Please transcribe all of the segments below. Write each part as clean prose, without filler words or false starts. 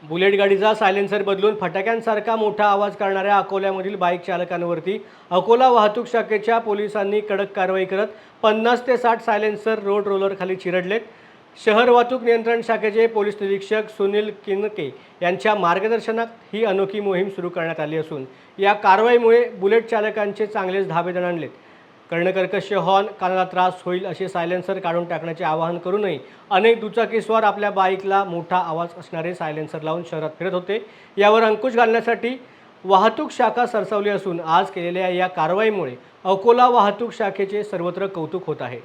Bullet गाडीचा silencer बदलून फटाक्यांसारखा मोठा आवाज करणाऱ्या अकोल्यामधील बाईक चालकांवरती अकोला वाहतूक शाखेच्या पोलिसांनी कडक कारवाई करत 50 ते 60 सायलेन्सर रोड रोलरखाली चिरडलेत। शहर वाहतूक नियंत्रण शाखेचे पोलीस निरीक्षक सुनील किनके यांच्या मार्गदर्शनात ही अनोखी मोहीम सुरू करण्यात आली असून या कारवाईमुळे बुलेट चालकांचे चांगलेच धाबे दणाणलेत। कर्णकर्कश हॉर्न, कानाला त्रास होईल असे सायलेन्सर काढून टाकण्याचे आवाहन करूनही अनेक दुचाकीस्वार आपल्या बाईकला मोठा आवाज असणारे सायलेन्सर लावून शहरात फिरत होते। यावर अंकुश घालण्यासाठी वाहतूक शाखा सरसावली असून आज केलेल्या या कारवाईमुळे अकोला वाहतूक शाखेचे सर्वत्र कौतुक होत आहे।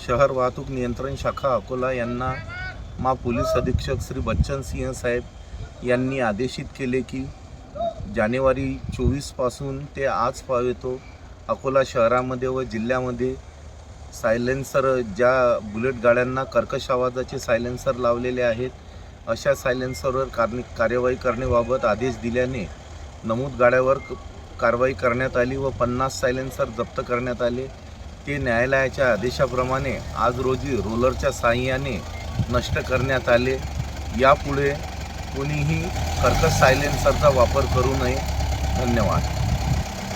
शहर वाहतूक नियंत्रण शाखा अकोला यांना पोलीस अधीक्षक श्री बच्चन सिंह साहेब यांनी आदेशित केले की जानेवारी 24 पासून ते आज पावेतो अकोला शहरामध्ये व जिल्ह्यामध्ये सायलेन्सर ज्या बुलेट गाड्यांना कर्कश आवाजाचे सायलेन्सर लावलेले आहेत अशा सायलेन्सरवर कार्यवाही करण्याबाबत आदेश दिल्याने नमूद गाड्यावर कारवाई करण्यात आली व 50 सायलेन्सर जप्त करण्यात आले। ते न्यायालयाच्या आदेशाप्रमाणे आज रोजी रोलरच्या साहाय्याने नष्ट करण्यात आले। यापुढे कोणीही कर्कश सायलेन्सरचा वापर करू नये। धन्यवाद।